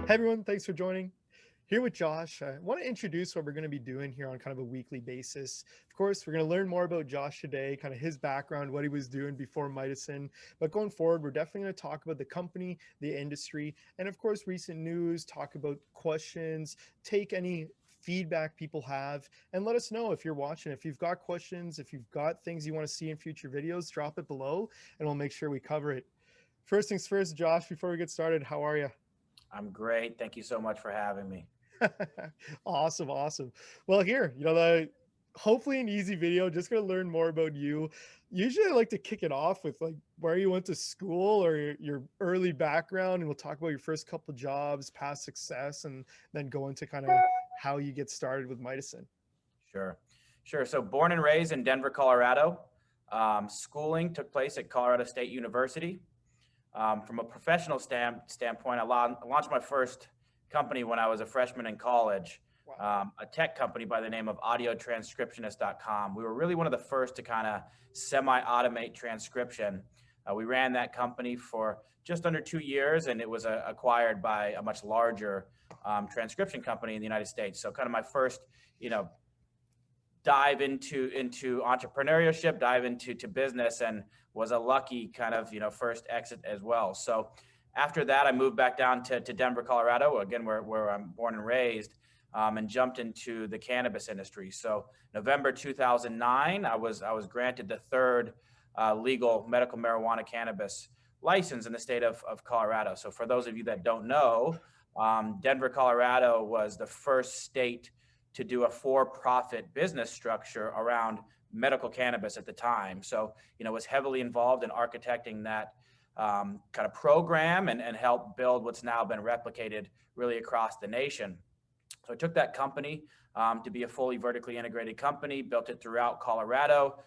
Hey everyone, thanks for joining. Here with Josh, I want to introduce what we're going to be doing here on kind of a weekly basis. Of course, we're going to learn more about Josh today, kind of his background, what he was doing before Midison. But going forward, we're definitely going to talk about the company, the industry, and of course, recent news, talk about questions, take any feedback people have, and let us know if you're watching. If you've got questions, if you've got things you want to see in future videos, drop it below and we'll make sure we cover it. First things first, Josh, before we get started, how are you? I'm great. Thank you so much for having me. Awesome, awesome. Well, here, the hopefully an easy video, just gonna learn more about you. Usually I like to kick it off with like where you went to school or your early background, and we'll talk about your first couple jobs, past success, and then go into kind of how you get started with Midison. Sure. Sure. So, born and raised in Denver, Colorado. Schooling took place at Colorado State University. From a professional standpoint, launched my first company when I was a freshman in college, Wow. a tech company by the name of audiotranscriptionist.com. We were really one of the first to kind of semi-automate transcription. We ran that company for just under 2 years, and it was acquired by a much larger transcription company in the United States. So kind of my first, you know, dive into entrepreneurship, dive into business, and was a lucky kind of first exit as well. So after that, I moved back down to Denver, Colorado, again where I'm born and raised, and jumped into the cannabis industry. So November 2009, I was granted the third legal medical marijuana cannabis license in the state of Colorado. So for those of you that don't know, Denver, Colorado was the first state to do a for-profit business structure around medical cannabis at the time. So, was heavily involved in architecting that kind of program and help build what's now been replicated really across the nation. So I took that company to be a fully vertically integrated company, built it throughout Colorado,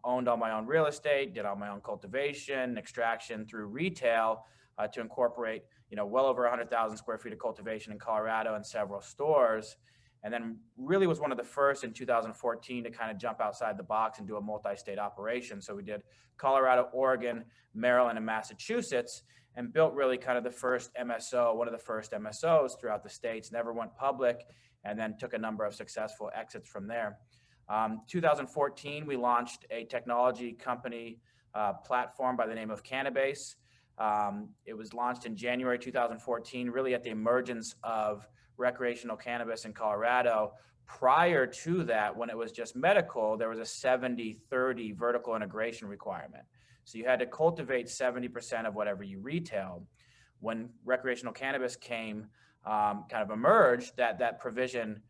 owned all my own real estate, did all my own cultivation, extraction through retail to incorporate, well over 100,000 square feet of cultivation in Colorado and several stores. And then really was one of the first in 2014 to kind of jump outside the box and do a multi-state operation. So we did Colorado, Oregon, Maryland, and Massachusetts, and built really kind of the first MSO, one of the first MSOs throughout the states, never went public, and then took a number of successful exits from there. 2014, we launched a technology company platform by the name of Cannabase. It was launched in January 2014, really at the emergence of recreational cannabis in Colorado. Prior to that, when it was just medical, there was a 70-30 vertical integration requirement. So you had to cultivate 70% of whatever you retailed. When recreational cannabis came, kind of emerged, that provision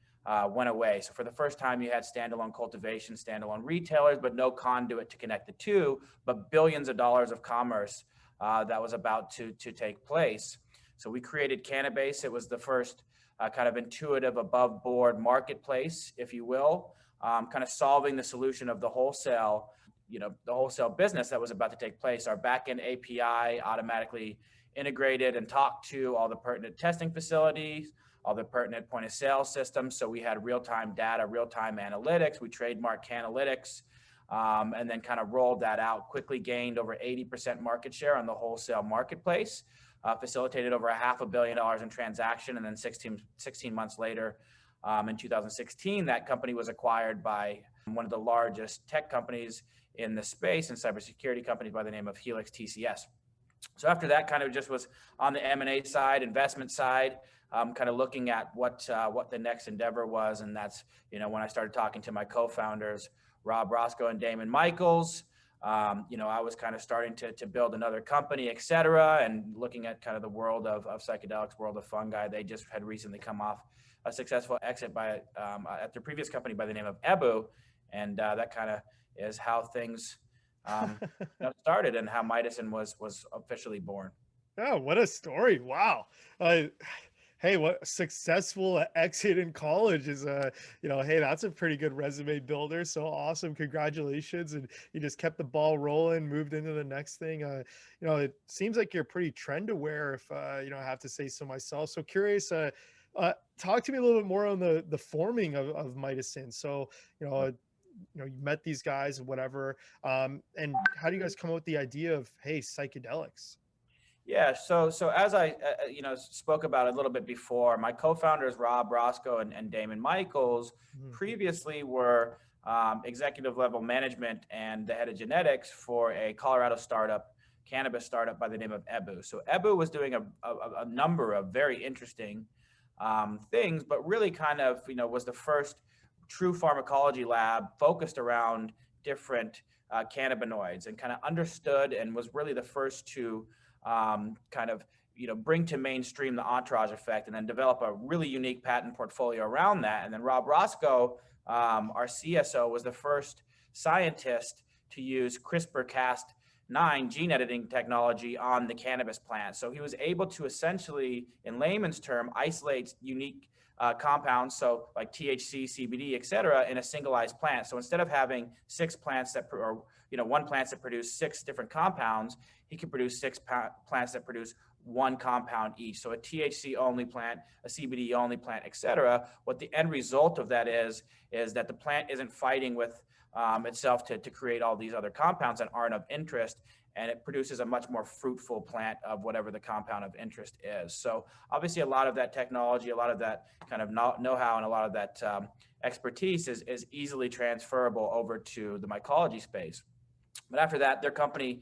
went away. So for the first time, you had standalone cultivation, standalone retailers, but no conduit to connect the two, but billions of dollars of commerce that was about to take place. So we created Cannabase. It was the first kind of intuitive above board marketplace, if you will, kind of solving the solution of the wholesale business that was about to take place. Our backend API automatically integrated and talked to all the pertinent testing facilities, all the pertinent point of sale systems. So we had real-time data, real-time analytics. We trademarked Canalytics, and then kind of rolled that out, quickly gained over 80% market share on the wholesale marketplace. Facilitated over $500 million in transaction, and then 16 months later, in 2016, that company was acquired by one of the largest tech companies in the space and cybersecurity company by the name of Helix TCS. So after that, kind of just was on the M&A side, investment side, kind of looking at what the next endeavor was, and that's when I started talking to my co-founders, Rob Roscoe and Damon Michaels. I was kind of starting to build another company, et cetera, and looking at kind of the world of psychedelics, world of fungi. They just had recently come off a successful exit at their previous company by the name of Ebu, and that kind of is how things started and how Midison was officially born. Oh, what a story. Wow. Uh, hey, what a successful exit in college is hey, that's a pretty good resume builder. So awesome. Congratulations. And you just kept the ball rolling, moved into the next thing. It seems like you're pretty trend aware if I have to say so myself. So curious, talk to me a little bit more on the forming of Midison. So, you met these guys, whatever. And how do you guys come up with the idea of, hey, psychedelics? Yeah. So as I spoke about a little bit before, my co-founders Rob Roscoe and Damon Michaels Mhm. previously were executive level management and the head of genetics for a Colorado startup, cannabis startup by the name of Ebu. So Ebu was doing a number of very interesting things, but really kind of was the first true pharmacology lab focused around different cannabinoids and kind of understood and was really the first to kind of bring to mainstream the entourage effect and then develop a really unique patent portfolio around that. And then Rob Roscoe, our CSO, was the first scientist to use CRISPR-Cas9 gene editing technology on the cannabis plant. So he was able to essentially, in layman's term, isolate unique compounds, so like THC, CBD, et cetera, in a singleized plant. So instead of having six plants that, or one plant that produce six different compounds, he can produce plants that produce one compound each. So a THC only plant, a CBD only plant, et cetera. What the end result of that is that the plant isn't fighting with itself to create all these other compounds that aren't of interest, and it produces a much more fruitful plant of whatever the compound of interest is. So obviously a lot of that technology, a lot of that kind of know-how, and a lot of that expertise is easily transferable over to the mycology space. But after that, their company,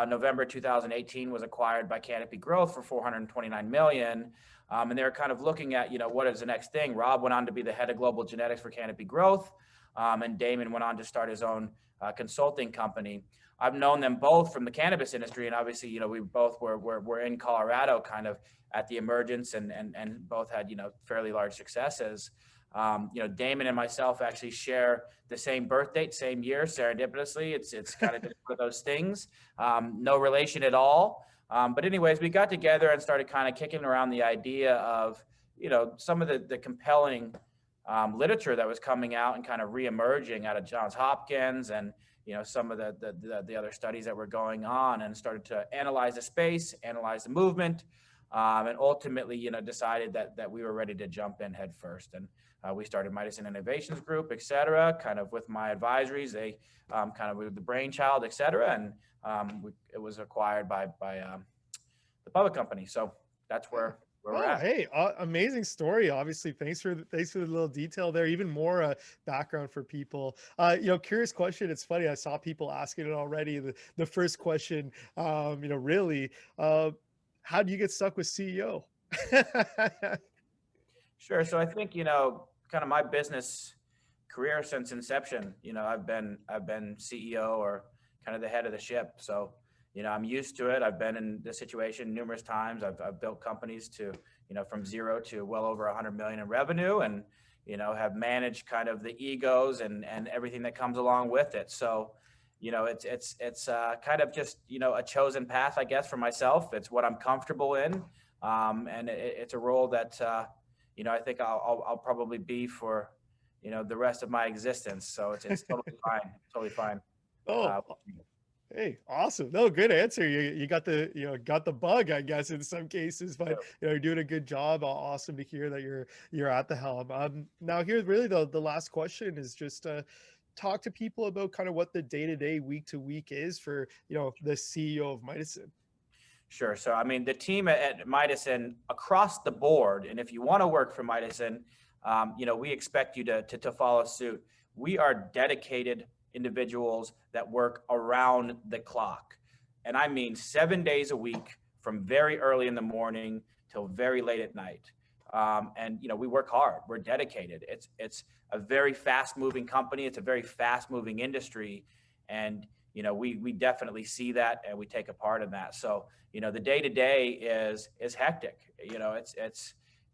November 2018, was acquired by Canopy Growth for 429 million. And they're kind of looking at, what is the next thing? Rob went on to be the head of global genetics for Canopy Growth, and Damon went on to start his own consulting company. I've known them both from the cannabis industry, and obviously, we both were in Colorado, kind of at the emergence, and both had fairly large successes. Damon and myself actually share the same birth date, same year, serendipitously. It's kind of just one of those things. No relation at all. But anyways, we got together and started kind of kicking around the idea of, some of the compelling literature that was coming out and kind of reemerging out of Johns Hopkins, and some of the other studies that were going on, and started to analyze the space, analyze the movement, and ultimately, decided that we were ready to jump in head first. And we started Mycosynth Innovations Group, et cetera, kind of with my advisories. They kind of were the brainchild, et cetera, and it was acquired by the public company. So that's where we're Oh, at. hey, amazing story. Obviously, thanks for the little detail there. Even more background for people. Curious question. It's funny. I saw people asking it already. The first question, really, how do you get stuck with CEO? Sure. So I think, kind of my business career since inception, I've been CEO, or kind of the head of the ship. So, I'm used to it. I've been in this situation numerous times. I've built companies to, from zero to well over 100 million in revenue, and, have managed kind of the egos and everything that comes along with it. So, it's kind of just, a chosen path, I guess, for myself. It's what I'm comfortable in. And it's a role that, I think I'll probably be for, the rest of my existence. So it's totally fine. Totally fine. Oh, Uh, hey, awesome. No, good answer. You got got the bug, I guess, in some cases, but you're doing a good job. Awesome to hear that you're at the helm. Now here's really the last question is just talk to people about kind of what the day-to-day, week-to-week is for, the CEO of Mycosynth. Sure. So, I mean, the team at Mycosynth across the board, and if you want to work for Mycosynth, we expect you to follow suit. We are dedicated individuals that work around the clock. And I mean 7 days a week, from very early in the morning till very late at night. And we work hard. We're dedicated. It's a very fast moving company. It's a very fast moving industry. And we definitely see that, and we take a part in that. So, the day to day is hectic.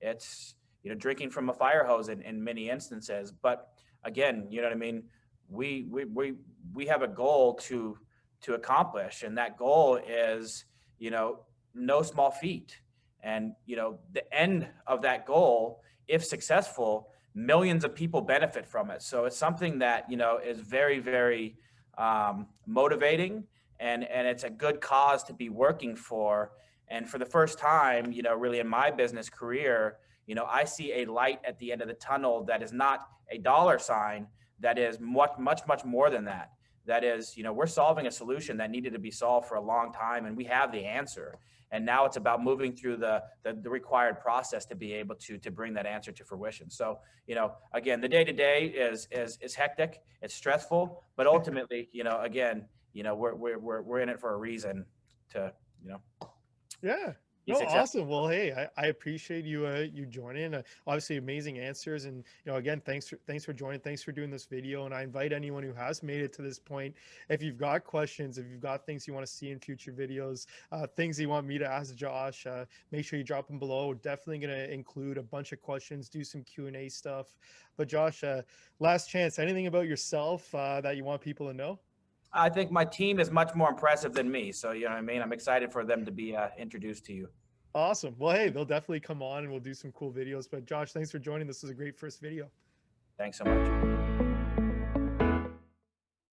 It's drinking from a fire hose in many instances. But again, you know what I mean? We have a goal to accomplish, and that goal is, no small feat. And, the end of that goal, if successful, millions of people benefit from it. So it's something that, is very, very motivating, and it's a good cause to be working for. And for the first time, really in my business career, I see a light at the end of the tunnel that is not a dollar sign, that is much, much, much more than that. that is, we're solving a solution that needed to be solved for a long time, and we have the answer. And now it's about moving through the required process to be able to bring that answer to fruition. So, again, the day to day is hectic, it's stressful, but ultimately, again, we're in it for a reason to, Yeah. be No, successful. awesome. Well, hey, I appreciate you joining. Obviously, amazing answers, and again, thanks for joining. Thanks for doing this video. And I invite anyone who has made it to this point, if you've got questions, if you've got things you want to see in future videos, things you want me to ask Josh, make sure you drop them below. We're definitely gonna include a bunch of questions, do some Q&A stuff. But Josh, last chance. Anything about yourself that you want people to know? I think my team is much more impressive than me. So, you know what I mean? I'm excited for them to be introduced to you. Awesome. Well, hey, they'll definitely come on and we'll do some cool videos. But Josh, thanks for joining. This was a great first video. Thanks so much.